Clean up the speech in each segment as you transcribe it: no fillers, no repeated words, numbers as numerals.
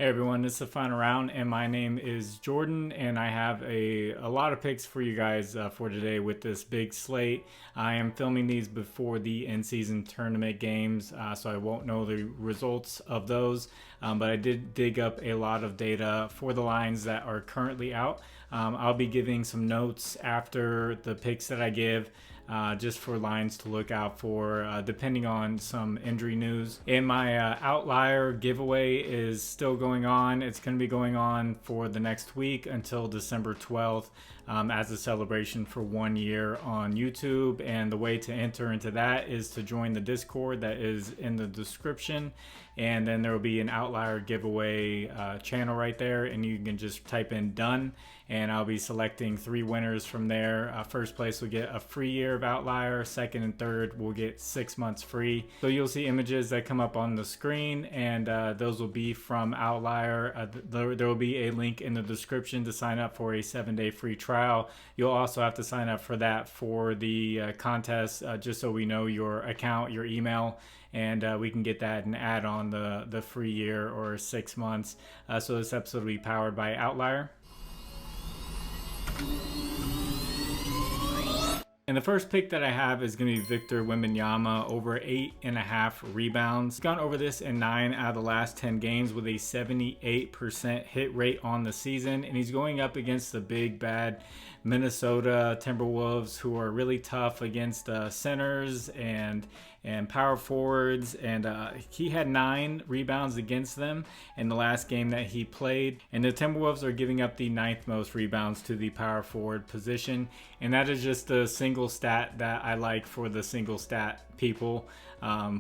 Hey everyone, this is the final round, and my name is Jordan, and I have a lot of picks for you guys for today with this big slate. I am filming these before the in-season tournament games, so I won't know the results of those, but I did dig up a lot of data for the lines that are currently out. I'll be giving some notes after the picks that I give. Just for lines to look out for depending on some injury news. And my outlier giveaway is still going on. It's going to be going on for the next week until December 12th as a celebration for 1 year on YouTube. And the way to enter into that is to join the Discord that is in the description. And then there will be an outlier giveaway channel right there, and you can just type in done, and I'll be selecting 3 winners from there. First place will get a free year of outlier, second and third will get 6 months free. So you'll see images that come up on the screen, and those will be from outlier. There will be a link in the description to sign up for a 7-day free trial. You'll also have to sign up for that for the contest, just so we know your account, your email, and we can get that and add on the free year or 6 months. So this episode will be powered by Outlier. And the first pick that I have is going to be Victor Wembanyama, over 8.5 rebounds. He's gone over this in 9 out of the last 10 games with a 78% hit rate on the season. And he's going up against the big bad Minnesota Timberwolves, who are really tough against centers and power forwards, and he had 9 rebounds against them in the last game that he played. And the Timberwolves are giving up the 9th most rebounds to the power forward position, and that is just a single stat that I like for the single stat people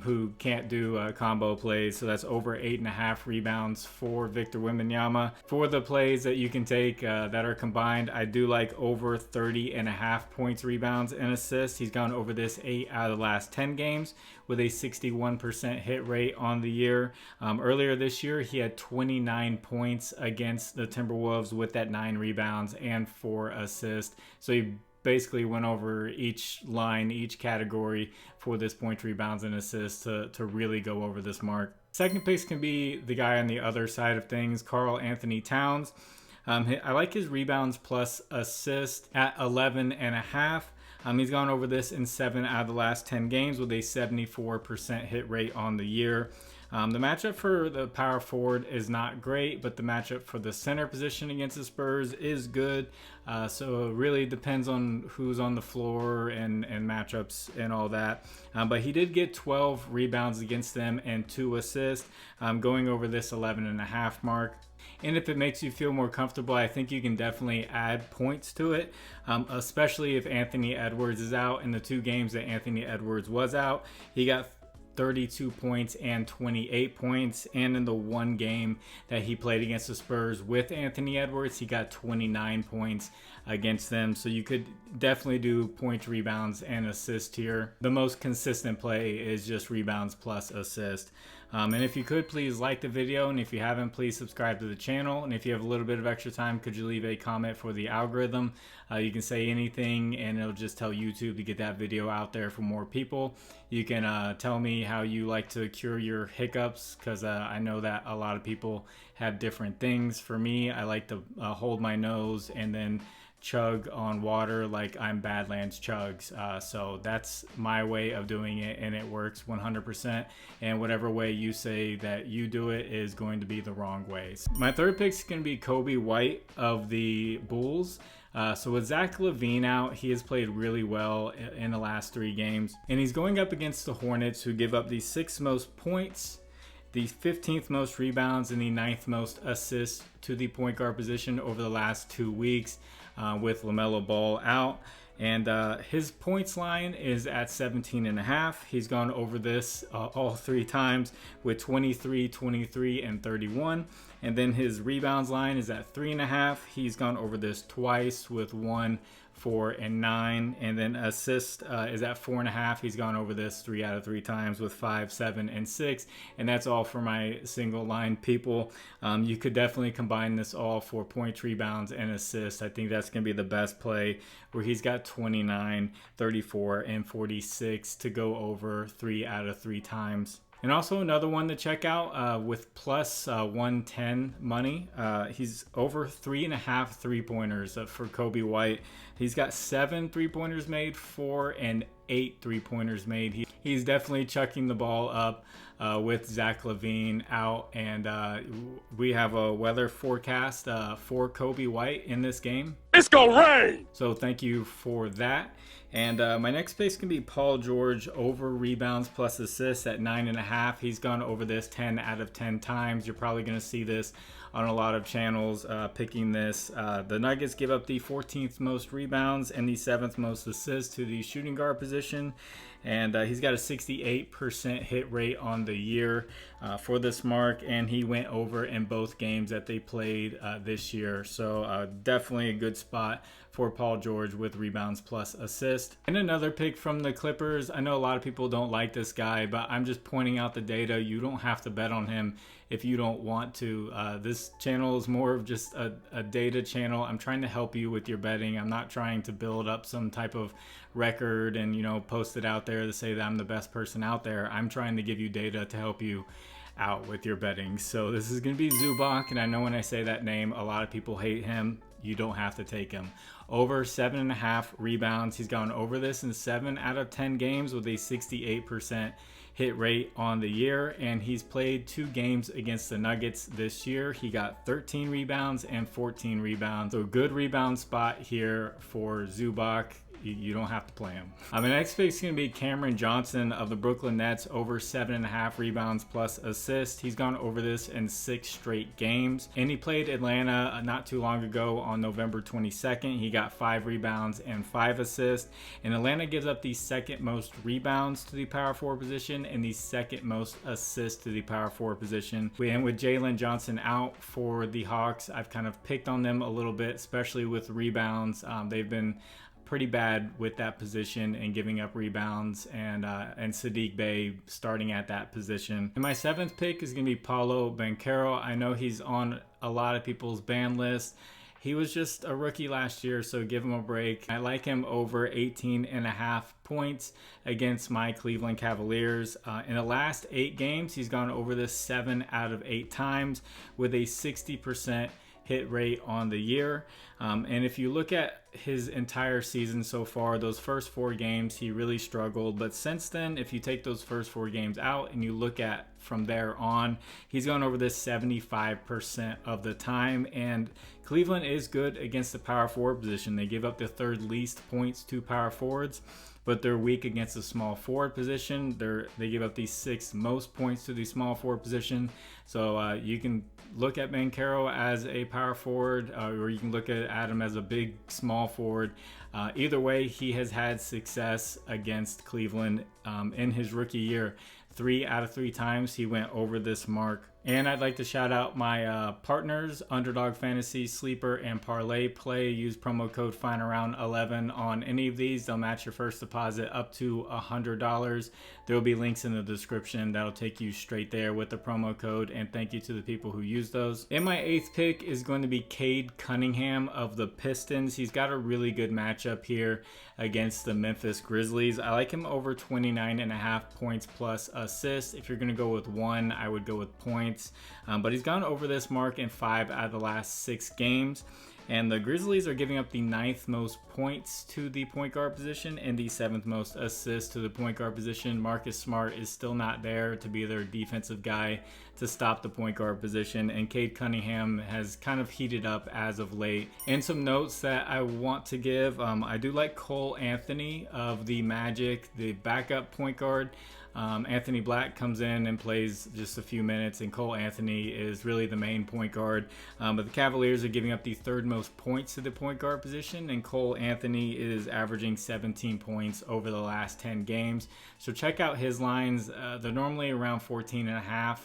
who can't do combo plays. So that's over 8.5 rebounds for Victor Wembanyama. For the plays that you can take that are combined, I do like over 30.5 points, rebounds, and assists. He's gone over this 8 out of the last 10 games with a 61% hit rate on the year. Earlier this year, he had 29 points against the Timberwolves with that 9 rebounds and 4 assists. So he basically went over each line, each category for this points, rebounds, and assists to really go over this mark. Second picks can be the guy on the other side of things, Karl-Anthony Towns. I like his rebounds plus assist at 11.5. He's gone over this in 7 out of the last 10 games with a 74% hit rate on the year. The matchup for the power forward is not great, but the matchup for the center position against the Spurs is good. So it really depends on who's on the floor and matchups and all that. But he did get 12 rebounds against them and 2 assists, going over this 11.5 mark. And if it makes you feel more comfortable, I think you can definitely add points to it, especially if Anthony Edwards is out. In the 2 games that Anthony Edwards was out, he got 32 points and 28 points, and in the 1 game that he played against the Spurs with Anthony Edwards, he got 29 points against them. So you could definitely do points, rebounds, and assist here. The most consistent play is just rebounds plus assist. And if you could, please like the video, and if you haven't, please subscribe to the channel. And if you have a little bit of extra time, could you leave a comment for the algorithm? You can say anything and it'll just tell YouTube to get that video out there for more people. You can tell me how you like to cure your hiccups, because I know that a lot of people have different things. For me, I like to hold my nose and then chug on water like I'm Badlands Chugs. So that's my way of doing it, and it works 100%. And whatever way you say that you do it is going to be the wrong way. My third pick is going to be Kobe White of the Bulls. So with Zach LaVine out, he has played really well in the last 3 games. And he's going up against the Hornets, who give up the 6th most points, the 15th most rebounds, and the 9th most assists to the point guard position over the last 2 weeks with LaMelo Ball out. And his points line is at 17.5. He's gone over this all 3 times with 23, 23, and 31. And then his rebounds line is at 3.5. He's gone over this twice with 1, 4, and 9. And then assist is at 4.5. He's gone over this 3 out of 3 times with 5, 7, and 6. And that's all for my single line people. You could definitely combine this all for points, rebounds, and assists. I think that's going to be the best play, where he's got 29, 34, and 46 to go over 3 out of 3 times. And also another one to check out with plus 110 money. He's over 3.5 3-pointers for Kobe White. He's got 7 3-pointers made, 4 and 8 3-pointers made. He's definitely chucking the ball up with Zach LaVine out. And we have a weather forecast for Kobe White in this game. It's gonna rain! So thank you for that. And my next pick is going to be Paul George over rebounds plus assists at 9.5. He's gone over this 10 out of 10 times. You're probably going to see this on a lot of channels picking this. The Nuggets give up the 14th most rebounds and the 7th most assists to the shooting guard position. And he's got a 68% hit rate on the year for this mark. And he went over in both games that they played this year. So definitely a good spot for Paul George with rebounds plus assist. And another pick from the Clippers. I know a lot of people don't like this guy, but I'm just pointing out the data. You don't have to bet on him if you don't want to. This channel is more of just a data channel. I'm trying to help you with your betting. I'm not trying to build up some type of record and, you know, post it out there to say that I'm the best person out there. I'm trying to give you data to help you out with your betting. So this is going to be Zubac, and I know when I say that name, a lot of people hate him. You don't have to take him. Over 7.5 rebounds. He's gone over this in 7 out of 10 games with a 68% hit rate on the year, and he's played 2 games against the Nuggets this year. He got 13 rebounds and 14 rebounds. So good rebound spot here for Zubac. You don't have to play him. My next pick is going to be Cameron Johnson of the Brooklyn Nets, over 7.5 rebounds plus assists. He's gone over this in 6 straight games. And he played Atlanta not too long ago on November 22nd. He got 5 rebounds and 5 assists. And Atlanta gives up the 2nd most rebounds to the power forward position and the 2nd most assists to the power forward position. And with Jalen Johnson out for the Hawks, I've kind of picked on them a little bit, especially with rebounds. They've been pretty bad with that position and giving up rebounds, and Sadiq Bey starting at that position. And my 7th pick is going to be Paolo Banchero. I know he's on a lot of people's ban list. He was just a rookie last year, so give him a break. I like him over 18.5 points against my Cleveland Cavaliers. In the last 8 games, he's gone over this 7 out of 8 times with a 60% hit rate on the year. And if you look at his entire season so far, those first 4 games he really struggled, but since then, if you take those first 4 games out and you look at from there on, he's gone over this 75% of the time. And Cleveland is good against the power forward position. They give up the 3rd least points to power forwards, but they're weak against the small forward position. They give up the 6th most points to the small forward position. So you can look at Banchero as a power forward, or you can look at him as a big small forward. Either way, he has had success against Cleveland in his rookie year. 3 out of 3 times he went over this mark. And I'd like to shout out my partners, Underdog Fantasy, Sleeper, and ParlayPlay. Use promo code FinalRound11 on any of these. They'll match your first deposit up to $100. There will be links in the description that'll take you straight there with the promo code. And thank you to the people who use those. And my 8th pick is going to be Cade Cunningham of the Pistons. He's got a really good matchup here against the Memphis Grizzlies. I like him over 29.5 points plus assists. If you're going to go with 1, I would go with points. But he's gone over this mark in 5 out of the last 6 games. And the Grizzlies are giving up the 9th most points to the point guard position and the 7th most assists to the point guard position. Marcus Smart is still not there to be their defensive guy to stop the point guard position. And Cade Cunningham has kind of heated up as of late. And some notes that I want to give. I do like Cole Anthony of the Magic, the backup point guard. Anthony Black comes in and plays just a few minutes, and Cole Anthony is really the main point guard. But the Cavaliers are giving up the 3rd most points to the point guard position, and Cole Anthony is averaging 17 points over the last 10 games. So check out his lines. They're normally around 14.5.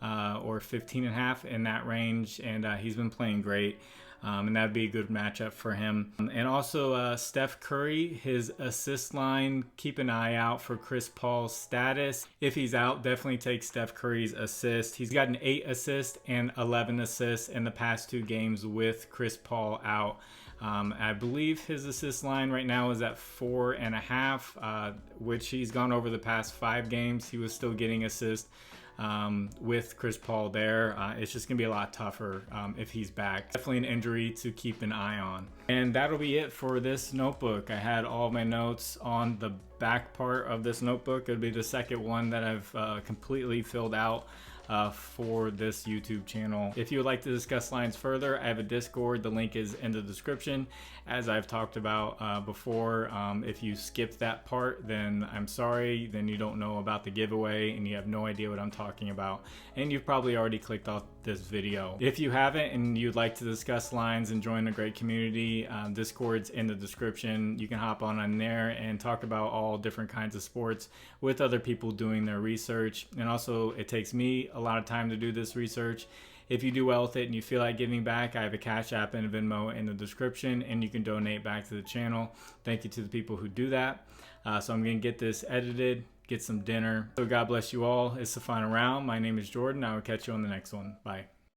or 15.5 in that range, and he's been playing great. And that'd be a good matchup for him. And also Steph Curry, his assist line, keep an eye out for Chris Paul's status. If he's out, definitely take Steph Curry's assist. He's gotten 8 assists and 11 assists in the past 2 games with Chris Paul out. I believe his assist line right now is at 4.5, which he's gone over the past 5 games. He was still getting assists with Chris Paul there. It's just gonna be a lot tougher if he's back. Definitely an injury to keep an eye on. And that'll be it for this notebook. I had all my notes on the back part of this notebook. It'll be the second one that I've completely filled out for this YouTube channel. If you would like to discuss lines further, I have a Discord. The link is in the description. As I've talked about before, if you skipped that part, then I'm sorry. Then you don't know about the giveaway and you have no idea what I'm talking about. And you've probably already clicked off this video. If you haven't and you'd like to discuss lines and join a great community, Discord's in the description. You can hop on there and talk about all different kinds of sports with other people doing their research. And also, it takes me a lot of time to do this research. If you do well with it and you feel like giving back, I have a Cash App and a Venmo in the description, and you can donate back to the channel. Thank you to the people who do that. So I'm going to get this edited, get some dinner. So God bless you all. It's the final round. My name is Jordan. I will catch you on the next one. Bye.